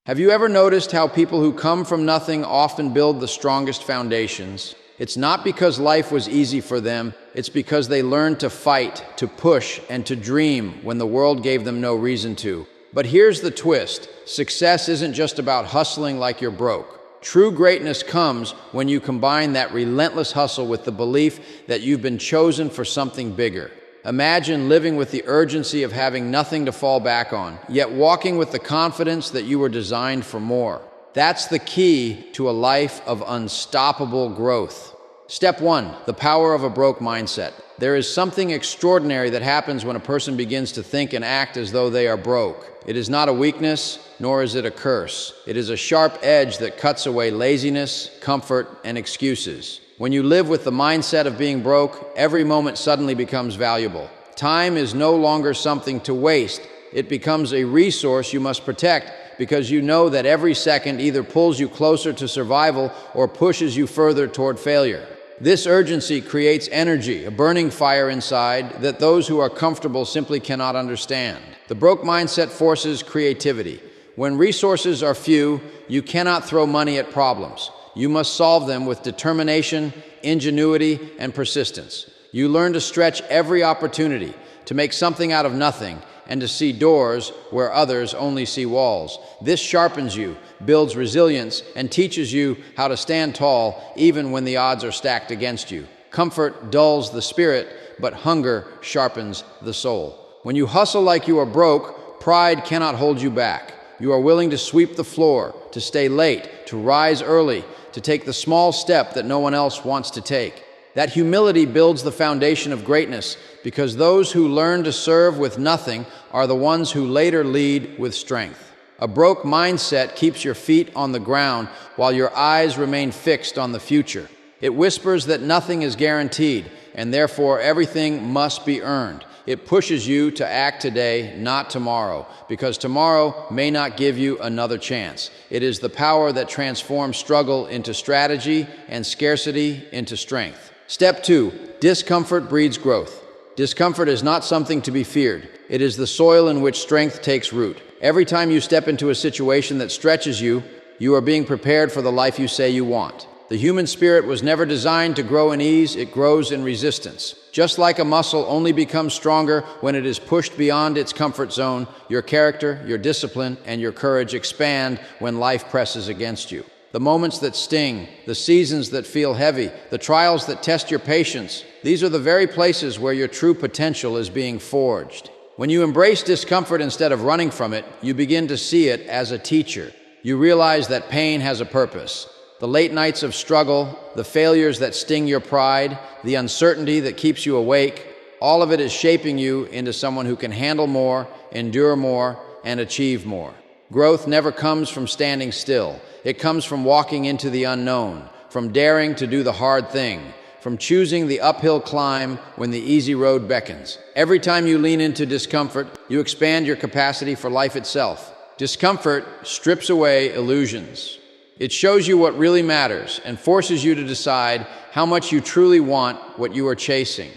Have you ever noticed how people who come from nothing often build the strongest foundations? It's not because life was easy for them, it's because they learned to fight, to push, and to dream when the world gave them no reason to. But here's the twist. Success isn't just about hustling like you're broke. True greatness comes when you combine that relentless hustle with the belief that you've been chosen for something bigger. Imagine living with the urgency of having nothing to fall back on, yet walking with the confidence that you were designed for more. That's the key to a life of unstoppable growth. Step 1, the power of a broke mindset. There is something extraordinary that happens when a person begins to think and act as though they are broke. It is not a weakness, nor is it a curse. It is a sharp edge that cuts away laziness, comfort, and excuses. When you live with the mindset of being broke, every moment suddenly becomes valuable. Time is no longer something to waste. It becomes a resource you must protect because you know that every second either pulls you closer to survival or pushes you further toward failure. This urgency creates energy, a burning fire inside that those who are comfortable simply cannot understand. The broke mindset forces creativity. When resources are few, you cannot throw money at problems. You must solve them with determination, ingenuity, and persistence. You learn to stretch every opportunity, to make something out of nothing, and to see doors where others only see walls. This sharpens you, builds resilience, and teaches you how to stand tall even when the odds are stacked against you. Comfort dulls the spirit, but hunger sharpens the soul. When you hustle like you are broke, pride cannot hold you back. You are willing to sweep the floor, to stay late, to rise early, to take the small step that no one else wants to take. That humility builds the foundation of greatness because those who learn to serve with nothing are the ones who later lead with strength. A broke mindset keeps your feet on the ground while your eyes remain fixed on the future. It whispers that nothing is guaranteed and therefore everything must be earned. It pushes you to act today, not tomorrow, because tomorrow may not give you another chance. It is the power that transforms struggle into strategy and scarcity into strength. Step 2, discomfort breeds growth. Discomfort is not something to be feared. It is the soil in which strength takes root. Every time you step into a situation that stretches you, you are being prepared for the life you say you want. The human spirit was never designed to grow in ease, it grows in resistance. Just like a muscle only becomes stronger when it is pushed beyond its comfort zone, your character, your discipline, and your courage expand when life presses against you. The moments that sting, the seasons that feel heavy, the trials that test your patience, these are the very places where your true potential is being forged. When you embrace discomfort instead of running from it, you begin to see it as a teacher. You realize that pain has a purpose. The late nights of struggle, the failures that sting your pride, the uncertainty that keeps you awake, all of it is shaping you into someone who can handle more, endure more, and achieve more. Growth never comes from standing still. It comes from walking into the unknown, from daring to do the hard thing, from choosing the uphill climb when the easy road beckons. Every time you lean into discomfort, you expand your capacity for life itself. Discomfort strips away illusions. It shows you what really matters and forces you to decide how much you truly want what you are chasing.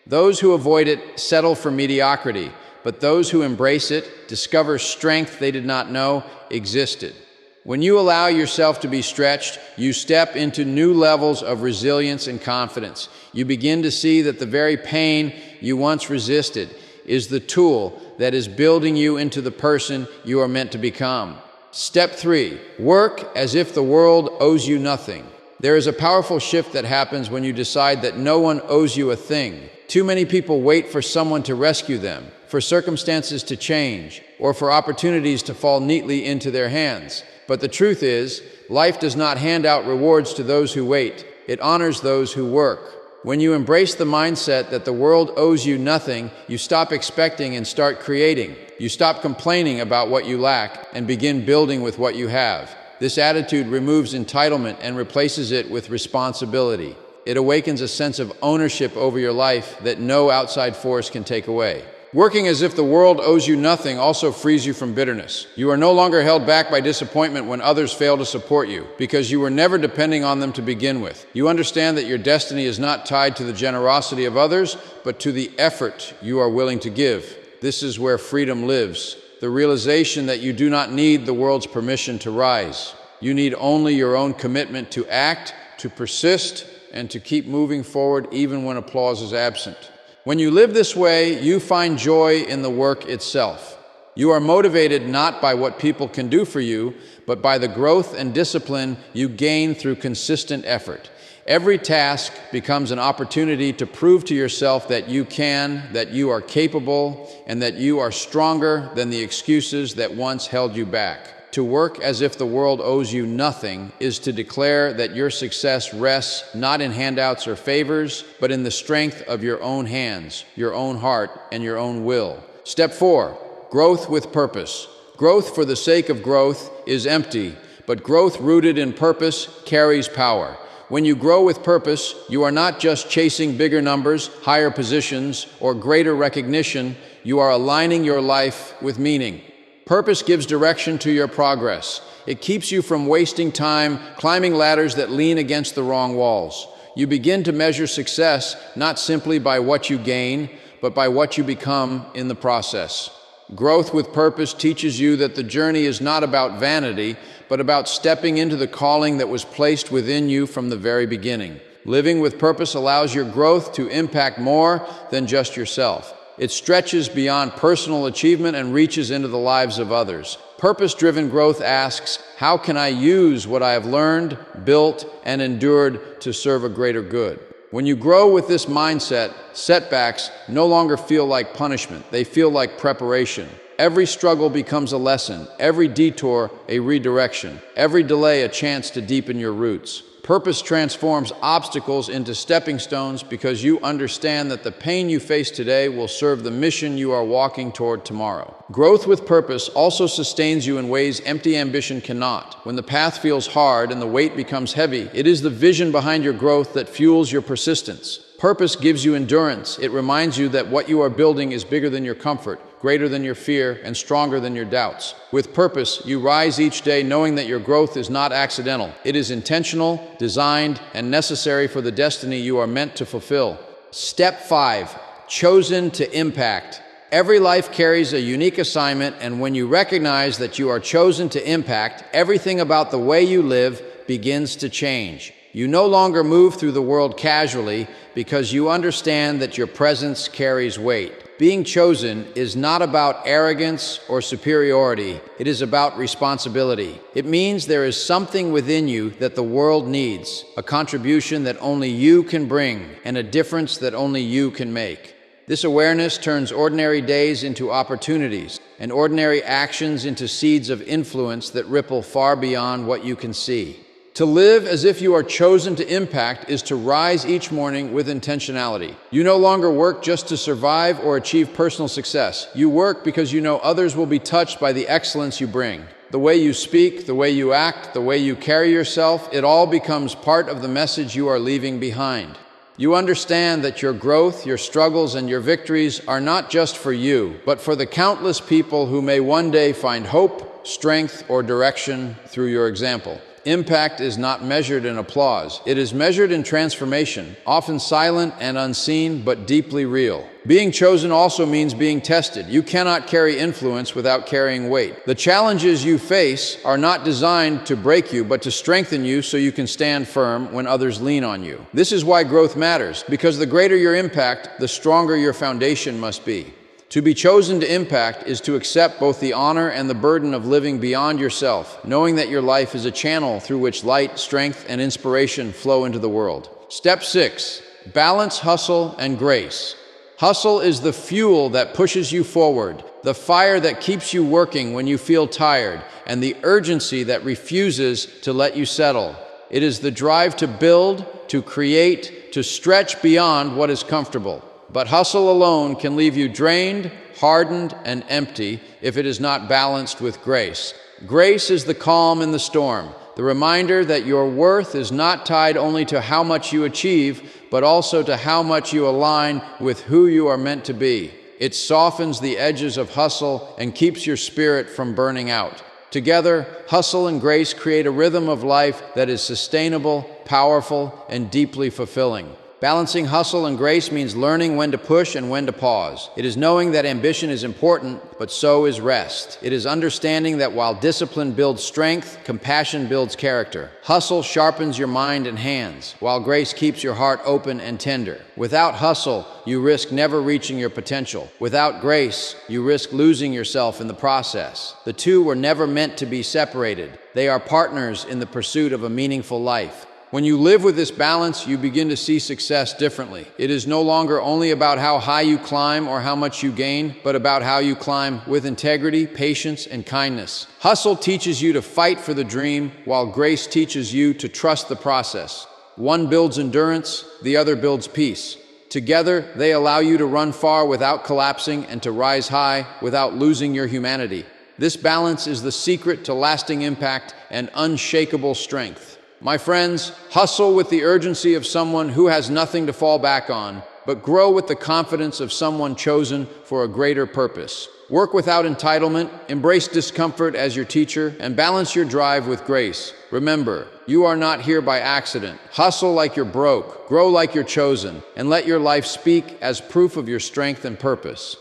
Those who avoid it settle for mediocrity, but those who embrace it discover strength they did not know existed. When you allow yourself to be stretched, you step into new levels of resilience and confidence. You begin to see that the very pain you once resisted is the tool that is building you into the person you are meant to become. Step 3, work as if the world owes you nothing. There is a powerful shift that happens when you decide that no one owes you a thing. Too many people wait for someone to rescue them, for circumstances to change, or for opportunities to fall neatly into their hands. But the truth is, life does not hand out rewards to those who wait. It honors those who work. When you embrace the mindset that the world owes you nothing, you stop expecting and start creating. You stop complaining about what you lack and begin building with what you have. This attitude removes entitlement and replaces it with responsibility. It awakens a sense of ownership over your life that no outside force can take away. Working as if the world owes you nothing also frees you from bitterness. You are no longer held back by disappointment when others fail to support you, because you were never depending on them to begin with. You understand that your destiny is not tied to the generosity of others, but to the effort you are willing to give. This is where freedom lives. the realization that you do not need the world's permission to rise. You need only your own commitment to act, to persist, and to keep moving forward even when applause is absent. When you live this way, you find joy in the work itself. You are motivated not by what people can do for you, but by the growth and discipline you gain through consistent effort. Every task becomes an opportunity to prove to yourself that you can, that you are capable, and that you are stronger than the excuses that once held you back. To work as if the world owes you nothing is to declare that your success rests not in handouts or favors, but in the strength of your own hands, your own heart, and your own will. Step 4, growth with purpose. Growth for the sake of growth is empty, but growth rooted in purpose carries power. When you grow with purpose, you are not just chasing bigger numbers, higher positions, or greater recognition. You are aligning your life with meaning. Purpose gives direction to your progress. It keeps you from wasting time climbing ladders that lean against the wrong walls. You begin to measure success not simply by what you gain, but by what you become in the process. Growth with purpose teaches you that the journey is not about vanity, but about stepping into the calling that was placed within you from the very beginning. Living with purpose allows your growth to impact more than just yourself. It stretches beyond personal achievement and reaches into the lives of others. Purpose-driven growth asks, how can I use what I have learned, built, and endured to serve a greater good? When you grow with this mindset, setbacks no longer feel like punishment. They feel like preparation. Every struggle becomes a lesson, every detour a redirection, every delay a chance to deepen your roots. Purpose transforms obstacles into stepping stones because you understand that the pain you face today will serve the mission you are walking toward tomorrow. Growth with purpose also sustains you in ways empty ambition cannot. When the path feels hard and the weight becomes heavy, it is the vision behind your growth that fuels your persistence. Purpose gives you endurance. It reminds you that what you are building is bigger than your comfort, greater than your fear, and stronger than your doubts. With purpose, you rise each day knowing that your growth is not accidental. It is intentional, designed, and necessary for the destiny you are meant to fulfill. Step 5, chosen to impact. Every life carries a unique assignment, and when you recognize that you are chosen to impact, everything about the way you live begins to change. You no longer move through the world casually because you understand that your presence carries weight. Being chosen is not about arrogance or superiority. It is about responsibility. It means there is something within you that the world needs, a contribution that only you can bring, and a difference that only you can make. This awareness turns ordinary days into opportunities, and ordinary actions into seeds of influence that ripple far beyond what you can see. To live as if you are chosen to impact is to rise each morning with intentionality. You no longer work just to survive or achieve personal success. You work because you know others will be touched by the excellence you bring. The way you speak, the way you act, the way you carry yourself, it all becomes part of the message you are leaving behind. You understand that your growth, your struggles, and your victories are not just for you, but for the countless people who may one day find hope, strength, or direction through your example. Impact is not measured in applause. It is measured in transformation, often silent and unseen, but deeply real. Being chosen also means being tested. You cannot carry influence without carrying weight. The challenges you face are not designed to break you, but to strengthen you so you can stand firm when others lean on you. This is why growth matters, because the greater your impact, the stronger your foundation must be. To be chosen to impact is to accept both the honor and the burden of living beyond yourself, knowing that your life is a channel through which light, strength, and inspiration flow into the world. Step 6, balance hustle and grace. Hustle is the fuel that pushes you forward, the fire that keeps you working when you feel tired, and the urgency that refuses to let you settle. It is the drive to build, to create, to stretch beyond what is comfortable. But hustle alone can leave you drained, hardened, and empty if it is not balanced with grace. Grace is the calm in the storm, the reminder that your worth is not tied only to how much you achieve, but also to how much you align with who you are meant to be. It softens the edges of hustle and keeps your spirit from burning out. Together, hustle and grace create a rhythm of life that is sustainable, powerful, and deeply fulfilling. Balancing hustle and grace means learning when to push and when to pause. It is knowing that ambition is important, but so is rest. It is understanding that while discipline builds strength, compassion builds character. Hustle sharpens your mind and hands, while grace keeps your heart open and tender. Without hustle, you risk never reaching your potential. Without grace, you risk losing yourself in the process. The two were never meant to be separated. They are partners in the pursuit of a meaningful life. When you live with this balance, you begin to see success differently. It is no longer only about how high you climb or how much you gain, but about how you climb with integrity, patience, and kindness. Hustle teaches you to fight for the dream, while grace teaches you to trust the process. One builds endurance, the other builds peace. Together, they allow you to run far without collapsing and to rise high without losing your humanity. This balance is the secret to lasting impact and unshakable strength. My friends, hustle with the urgency of someone who has nothing to fall back on, but grow with the confidence of someone chosen for a greater purpose. Work without entitlement, embrace discomfort as your teacher, and balance your drive with grace. Remember, you are not here by accident. Hustle like you're broke, grow like you're chosen, and let your life speak as proof of your strength and purpose.